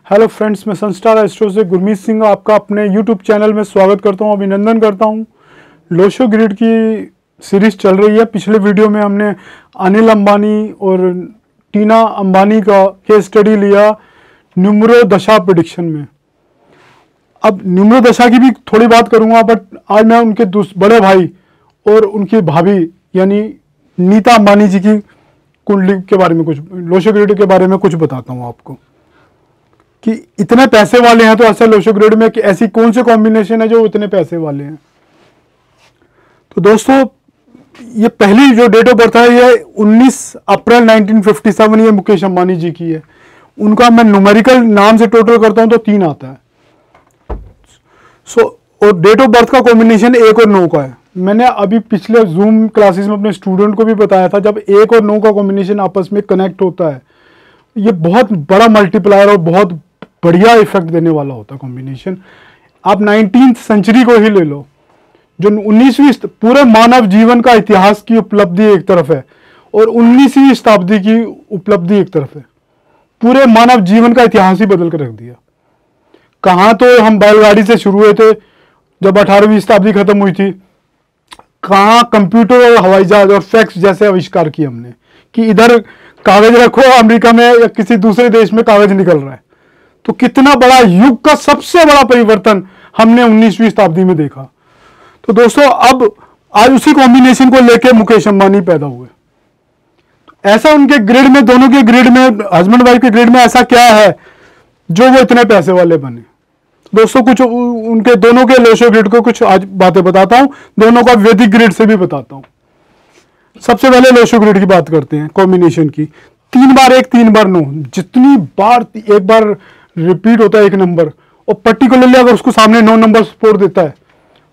Hello friends, मैं Sunstar astro से गुरमीत सिंह आपका अपने यूट्यूब चैनल में स्वागत करता हूं, अभिनंदन करता हूं। लोशो ग्रिड की सीरीज चल रही है। पिछले वीडियो में हमने अनिल अंबानी और टीना अंबानी का केस स्टडी लिया न्यूमरो दशा प्रेडिक्शन में। अब न्यूमरो दशा की भी थोड़ी बात करूंगा, बट आज मैं उनके बड़े भाई और उनकी भाभी यानी नीता अंबानी जी की कुंडली के बारे में, कुछ लोशो ग्रिड के बारे में कुछ बताता हूं आपको कि इतने पैसे वाले हैं। तो ऐसे लोशो ग्रिड में कि ऐसी कौन से कॉम्बिनेशन है जो इतने पैसे वाले हैं। तो दोस्तों, ये पहली जो डेट ऑफ बर्थ है ये 19 अप्रैल 1957 ये मुकेश अंबानी जी की है। उनका मैं न्यूमेरिकल नाम से टोटल करता हूं तो 3 आता है। और डेट ऑफ बर्थ का कॉम्बिनेशन 1 और 9 का है। मैंने अभी पिछले जूम क्लासेस में अपने स्टूडेंट को भी बताया था, जब 1 और 9 का कॉम्बिनेशन आपस में कनेक्ट होता है ये बहुत बड़ा मल्टीप्लायर और बहुत बढ़िया इफेक्ट देने वाला होता है कॉम्बिनेशन। आप 19th सेंचुरी को ही ले लो, जो 19वीं पूरे मानव जीवन का इतिहास की उपलब्धि एक तरफ है और 19वीं शताब्दी की उपलब्धि एक तरफ है। पूरे मानव जीवन का इतिहास ही बदल कर रख दिया। कहाँ तो हम बैलगाड़ी से शुरू हुए थे जब 18वीं शताब्दी खत्म हुई थी, कहाँ कंप्यूटर और हवाई जहाज और फैक्स जैसे आविष्कार किए हमने कि इधर कागज रखो, अमेरिका में या किसी दूसरे देश में कागज निकल रहा है। तो कितना बड़ा युग का सबसे बड़ा परिवर्तन हमने 19वीं शताब्दी में देखा। तो दोस्तों, अब आज उसी कॉम्बिनेशन को लेकर मुकेश अंबानी पैदा हुए। तो ऐसा उनके ग्रिड में, दोनों के ग्रिड में, हस्बैंड वाइफ के ग्रिड में ऐसा क्या है जो वो इतने पैसे वाले बने। दोस्तों, कुछ उनके दोनों के लोशो ग्रिड को कुछ आज बातें बताता हूं, दोनों का वैदिक ग्रिड से भी बताता हूं। सबसे पहले लोशो ग्रिड की बात करते हैं, कॉम्बिनेशन की। 3 बार 1 3 बार 9, जितनी बार एक बार रिपीट होता है एक नंबर और पर्टिकुलरली अगर उसको सामने 9 नंबर सपोर्ट देता है,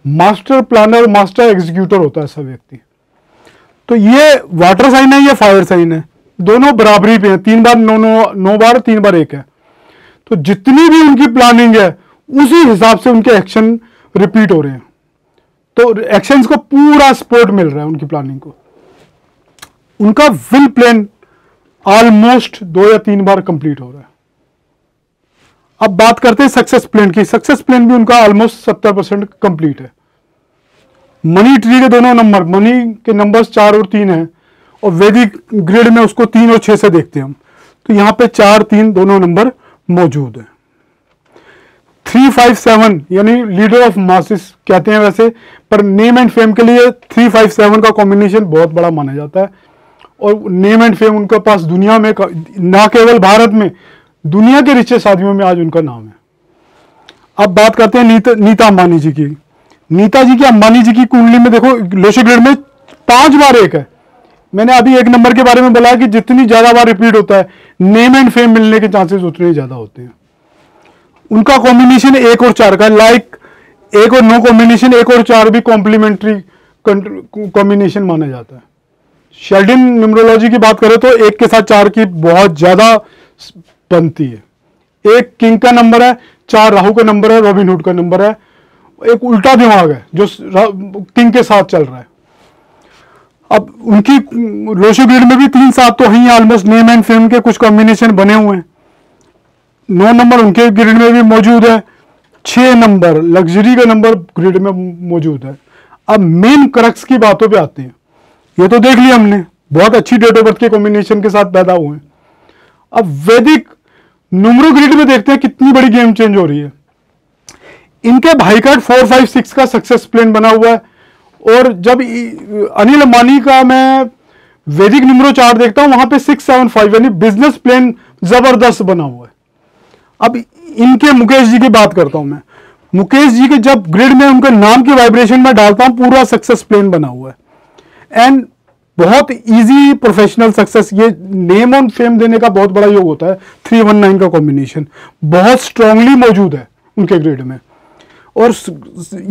मास्टर प्लानर, मास्टर एग्जीक्यूटर होता है ऐसा व्यक्ति। तो ये वाटर साइन है, ये फायर साइन है, दोनों बराबरी पे हैं। 3 बार 9 बार 3 बार 1 है। तो जितनी भी उनकी प्लानिंग है उसी हिसाब से उनके एक्शन रिपीट हो रहे हैं। तो एक्शंस को पूरा सपोर्ट मिल रहा है उनकी प्लानिंग को। उनका विल प्लान ऑलमोस्ट 2 या 3 बार कंप्लीट हो रहा है। अब बात करते हैं सक्सेस प्लान की। सक्सेस प्लान भी उनका ऑलमोस्ट 70% कंप्लीट है। मनी ट्री के दोनों नंबर, मनी के नंबर्स 4 और 3 हैं और वैदिक ग्रिड में उसको 3 और 6 से देखते हैं हम। तो यहां पे 4 3 दोनों नंबर मौजूद है। 357 यानी लीडर ऑफ मासेस कहते हैं वैसे, पर नेम एंड फेम के लिए 357 का कॉम्बिनेशन बहुत बड़ा माना जाता है। और नेम एंड फेम उनके पास दुनिया में, ना केवल भारत में, दुनिया के रिचेस्ट आदमियों में आज उनका नाम है। अब बात करते हैं नीता अंबानी जी की। नीता जी की, अंबानी जी की कुंडली में देखो, लोशो ग्रिड में 5 बार 1 है। मैंने अभी 1 नंबर के बारे में बोला कि जितनी ज्यादा बार रिपीट होता है, नेम एंड फेम मिलने के चांसेस उतने ही ज्यादा होते हैं। उनका कॉम्बिनेशन 1 और 4 का, लाइक 1 और 9 कॉम्बिनेशन, 1 और 4 भी कॉम्प्लीमेंट्री कॉम्बिनेशन माना जाता है। शेल्डन न्यूमरोलॉजी की बात करें तो 1 के साथ 4 की बहुत ज्यादा बनती है। 1 किंग का नंबर है, 4 राहु का नंबर है, रॉबिनहुड का नंबर है। एक उल्टा दिमाग है जो किंग के साथ चल रहा है। अब उनकी लोशो ग्रिड में भी 3 7 तो ही ऑलमोस्ट नेम एंड फेम के कुछ कॉम्बिनेशन बने हुए हैं। 9 नंबर उनके ग्रिड में भी मौजूद है। 6 नंबर लग्जरी का नंबर ग्रिड में मौजूद है। अब मेन क्रक्स की बातों पे आते हैं। ये तो देख लिया हमने, बहुत अच्छी डेट ऑफ बर्थ के कॉम्बिनेशन के साथ पैदा हुए हैं। अब वैदिक न्यूमरो ग्रिड में देखते हैं कितनी बड़ी गेम चेंज हो रही है। इनके भाई का 4 5 6 का सक्सेस प्लान बना हुआ है। और जब अनिल अंबानी का मैं वैदिक न्यूमरो चार्ट देखता हूं, वहां पे 6 7 5 यानी बिजनेस प्लान जबरदस्त बना हुआ है। अब इनके मुकेश जी की बात करता हूं मैं। मुकेश जी के जब ग्रिड में उनके नाम की वाइब्रेशन में डालता हूं, पूरा सक्सेस प्लान बना हुआ है एंड बहुत इजी प्रोफेशनल सक्सेस। ये नेम ऑन फेम देने का बहुत बड़ा योग होता है। 319 का कॉम्बिनेशन बहुत स्ट्रांगली मौजूद है उनके ग्रिड में और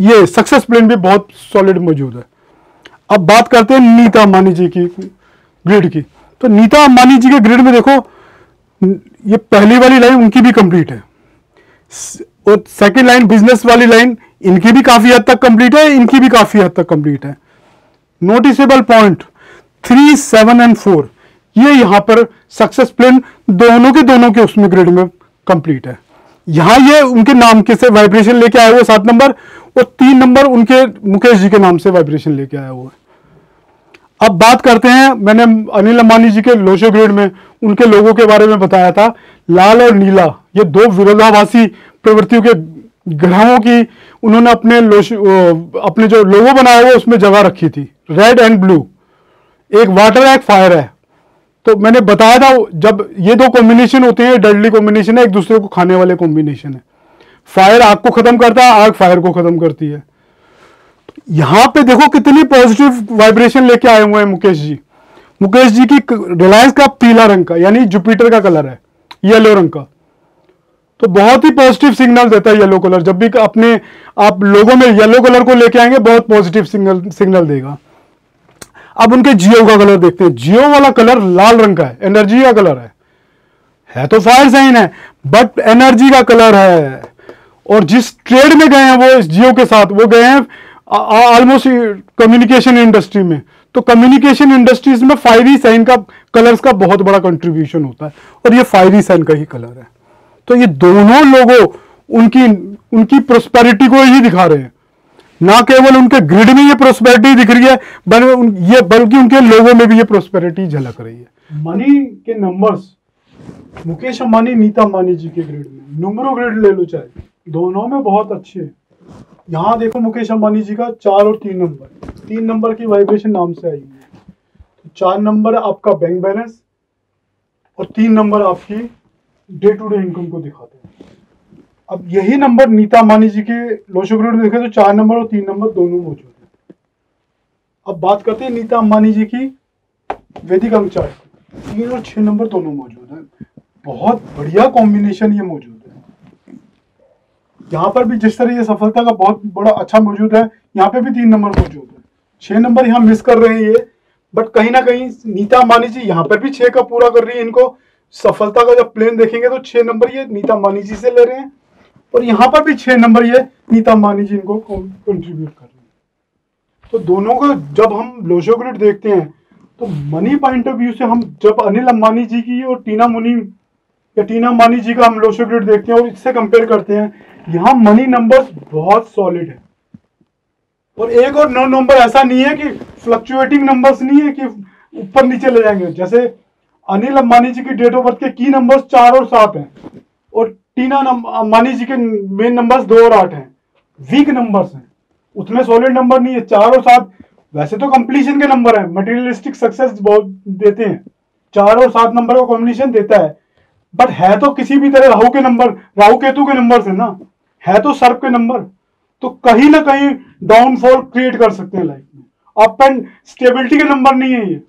ये सक्सेस प्लान भी बहुत सॉलिड मौजूद है। अब बात करते हैं नीता अंबानी जी की ग्रिड की। तो नीता अंबानी जी के ग्रिड में देखो, ये पहली वाली लाइन उनकी भी कंप्लीट है और सेकंड लाइन बिजनेस वाली लाइन इनकी भी काफी हद तक कंप्लीट है, इनकी भी काफी हद तक कंप्लीट है। नोटिसेबल पॉइंट 3 7 एंड 4 ये यहां पर सक्सेस प्लान दोनों के उसमें ग्रिड में कंप्लीट है। यहाँ ये उनके नाम के से वाइब्रेशन लेके आया हुआ है 7 नंबर, और 3 नंबर उनके मुकेश जी के नाम से वाइब्रेशन लेके आया हुआ है। अब बात करते हैं, मैंने अनिल अंबानी जी के लोशो ग्रिड में उनके लोगों के बारे में बताया था। लाल और नीला ये दो विरोधाभासी प्रवृत्तियों के ग्रहों की उन्होंने अपने जो लोगो बनाया हुआ उसमें जगह रखी थी, रेड एंड ब्लू। एक वाटर है, एक फायर है। तो मैंने बताया था जब ये दो कॉम्बिनेशन होते हैं डेडली कॉम्बिनेशन है, एक दूसरे को खाने वाले कॉम्बिनेशन है। फायर आग को खत्म करता है, आग फायर को खत्म करती है। यहां पे देखो कितनी पॉजिटिव वाइब्रेशन लेके आए हुए हैं मुकेश जी। मुकेश जी की रिलायंस का पीला रंग का यानी जुपिटर का कलर है, येलो रंग का, तो बहुत ही पॉजिटिव सिग्नल देता है येलो कलर। जब भी अपने आप लोगों में येलो कलर को लेके आएंगे बहुत पॉजिटिव सिग्नल देगा। अब उनके जियो का कलर देखते हैं। जियो वाला कलर लाल रंग का है, एनर्जी का कलर है तो फायर साइन है बट एनर्जी का कलर है। और जिस ट्रेड में गए हैं वो इस जियो के साथ, वो गए हैं ऑलमोस्ट कम्युनिकेशन इंडस्ट्री में। तो कम्युनिकेशन इंडस्ट्रीज में फायरी साइन का कलर्स का बहुत बड़ा कंट्रीब्यूशन होता है, और ये फायरी साइन का ही कलर है। तो ये दोनों लोगों उनकी प्रोस्पेरिटी को ही दिखा रहे हैं। ना केवल उनके ग्रिड में ये प्रोस्पेरिटी दिख रही है बल्कि उनके लोगों में भी ये प्रोस्पेरिटी झलक रही है। मनी के नंबर्स मुकेश अंबानी नीता अंबानी जी के ग्रिड में, न्यूमरो ग्रिड ले लो चाहे, दोनों में बहुत अच्छे हैं। यहाँ देखो मुकेश अंबानी जी का 4 और 3 नंबर, 3 नंबर की वाइब्रेशन नाम से आई है। तो 4 नंबर आपका बैंक बैलेंस और 3 नंबर आपकी डे टू डे इनकम को दिखाते हैं। अब यही नंबर नीता अंबानी जी के लोशो ग्रिड में देखे तो 4 नंबर और 3 नंबर दोनों मौजूद है। अब बात करते हैं नीता अंबानी जी की वैदिक अंक चार्ट, 3 और 6 नंबर दोनों मौजूद है। बहुत बढ़िया कॉम्बिनेशन ये मौजूद है। यहाँ पर भी जिस तरह ये सफलता का बहुत बड़ा अच्छा मौजूद है, यहाँ पे भी 3 नंबर मौजूद है। 6 नंबर यहाँ मिस कर रहे हैं ये, बट कहीं ना कहीं नीता अंबानी जी यहाँ पर भी 6 का पूरा कर रही है। इनको सफलता का जब प्लेन देखेंगे तो 6 नंबर ये नीता अंबानी जी से ले रहे हैं, और यहाँ पर भी 6 नंबर ये नीता अंबानी जी इनको कंट्रीब्यूट कर रहे हैं। तो दोनों को जब हम लोशो ग्रिड देखते हैं तो मनी पॉइंट ऑफ व्यू से हम जब अनिल अंबानी जी की और टीना अंबानी जी का हम लोशो ग्रिड देखते हैं और इससे कंपेयर करते हैं, यहाँ मनी नंबर्स बहुत सॉलिड है। और 1 और 9 नंबर ऐसा नहीं है कि फ्लक्चुएटिंग नंबर्स नहीं है कि ऊपर नीचे ले जाएंगे। जैसे अनिल अंबानी जी की डेट ऑफ बर्थ के की नंबर्स 4 और 7 हैं, और टीना अंबानी जी के मेन नंबर्स 2 और 8 हैं। वीक नंबर्स हैं, उतने सॉलिड नंबर नहीं है। 4 और 7 वैसे तो कंप्लीशन के नंबर है, मटेरियलिस्टिक सक्सेस बहुत देते हैं, 4 और 7 नंबर का कॉम्बिनेशन देता है, बट है तो किसी भी तरह राहु केतु के नंबर है ना, है तो सर्प के नंबर। तो कहीं ना कहीं डाउनफॉल क्रिएट कर सकते हैं लाइफ में। अप एंड स्टेबिलिटी के नंबर नहीं है ये,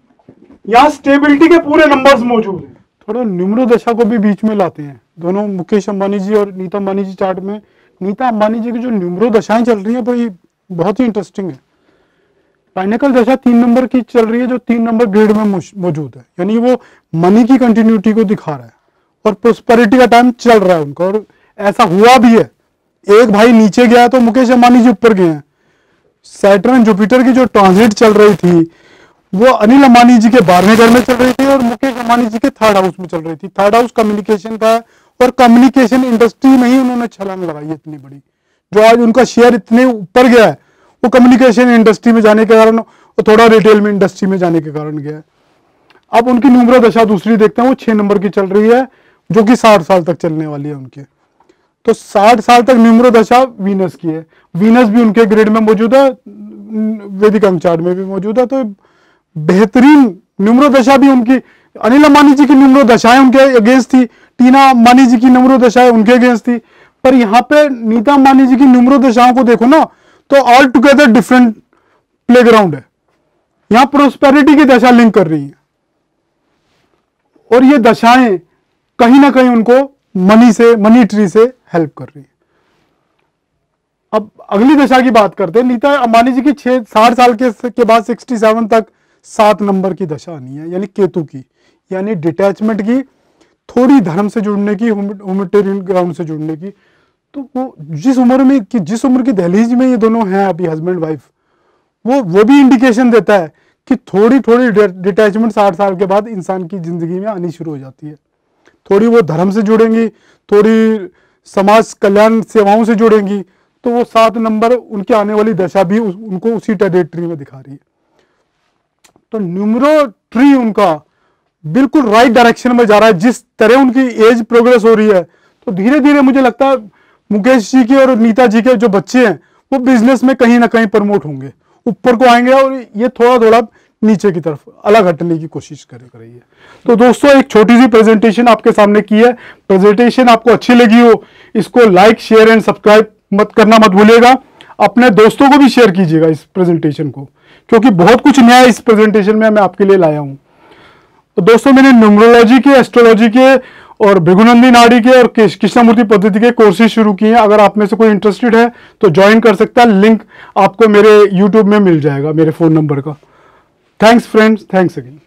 यहाँ स्टेबिलिटी के पूरे नंबर्स मौजूद हैं। थोड़ा न्यूमरो दशा को भी बीच में लाते हैं दोनों मुकेश अंबानी जी और नीता अंबानी जी चार्ट में। नीता अंबानी जी की जो न्यूमरो दशाएं चल रही है वो बहुत ही इंटरेस्टिंग है। पाइनेकल दशा 3 नंबर की चल रही है जो 3 नंबर ग्रेड में मौजूद है, यानी वो मनी की कंटिन्यूटी को दिखा रहा है और प्रोस्पेरिटी का टाइम चल रहा है उनका, और ऐसा हुआ भी है। एक भाई नीचे गया तो मुकेश अंबानी जी ऊपर गए हैं। सैटर्न जुपिटर की जो ट्रांजिट चल रही थी वो अनिल अंबानी जी के 12वें घर में चल रही थी और मुकेश अंबानी जी के 3rd हाउस में चल रही थी। 3rd हाउस कम्युनिकेशन का है, और कम्युनिकेशन इंडस्ट्री में ही उन्होंने छलांग लगाई है इतनी बड़ी। जो आज उनका शेयर इतने ऊपर गया है वो कम्युनिकेशन इंडस्ट्री में जाने के कारण और थोड़ा रिटेल में इंडस्ट्री में जाने के कारण गया है। अब उनकी न्यूमरो दशा दूसरी देखते हैं, वो 6 नंबर की चल रही है जो कि 60 साल तक चलने वाली है उनके। तो 60 साल तक न्यूमरो दशा वीनस की है। वीनस भी उनके ग्रिड में मौजूद है, वैदिक अंक चार्ट में भी मौजूद है। तो बेहतरीन न्यूमरो दशा भी उनकी, अनिल अंबानी जी की न्यूमरो दशाएं उनके अगेंस्ट थी, टीना अंबानी जी की न्यूमरो दशाएं उनके अगेंस्ट थी। पर यहाँ पे नीता अंबानी जी की न्यूमरो दशाओं को देखो ना तो ऑल टुगेदर डिफरेंट प्लेग्राउंड है। यहाँ प्रोस्पेरिटी की दशा लिंक कर रही है, और ये दशाएं कहीं ना कहीं उनको मनी ट्री से हेल्प कर रही है। अब अगली दशा की बात करते हैं। नीता अंबानी जी की 60 साल के बाद 67 तक 7 नंबर की दशा आनी है, यानी केतु की, यानी डिटैचमेंट की, थोड़ी धर्म से जुड़ने की, ह्यूमैनिटेरियन ग्राउंड से जुड़ने की। तो वो जिस उम्र की दहलीज में ये दोनों हैं अभी हस्बैंड वाइफ, वो भी इंडिकेशन देता है कि थोड़ी डिटैचमेंट 60 साल के बाद इंसान की जिंदगी में आनी शुरू हो जाती है। थोड़ी वो धर्म से जुड़ेंगी, थोड़ी समाज कल्याण सेवाओं से जुड़ेंगी, तो वो 7 नंबर उनकी आने वाली दशा भी उनको उसी ट्रेजेक्टरी में दिखा रही है। तो न्यूमरो ट्री उनका बिल्कुल राइट डायरेक्शन में जा रहा है। जिस तरह उनकी एज प्रोग्रेस हो रही है, तो धीरे धीरे मुझे लगता है मुकेश जी के और नीता जी के जो बच्चे हैं वो बिजनेस में कहीं ना कहीं प्रमोट होंगे, ऊपर को आएंगे, और ये थोड़ा थोड़ा नीचे की तरफ अलग हटने की कोशिश कर रही है। तो दोस्तों, एक छोटी सी प्रेजेंटेशन आपके सामने की है। प्रेजेंटेशन आपको अच्छी लगी हो, इसको लाइक शेयर एंड सब्सक्राइब मत करना मत भूलिएगा। अपने दोस्तों को भी शेयर कीजिएगा इस प्रेजेंटेशन को, क्योंकि बहुत कुछ नया इस प्रेजेंटेशन में मैं आपके लिए लाया हूं। तो दोस्तों, मैंने न्यूमरोलॉजी के, एस्ट्रोलॉजी के और भृगुनंदी नाड़ी के और कृष्णमूर्ति पद्धति के कोर्सेज शुरू किए हैं। अगर आप में से कोई इंटरेस्टेड है तो ज्वाइन कर सकता है। लिंक आपको मेरे यूट्यूब में मिल जाएगा, मेरे फोन नंबर का। Thanks friends, thanks again.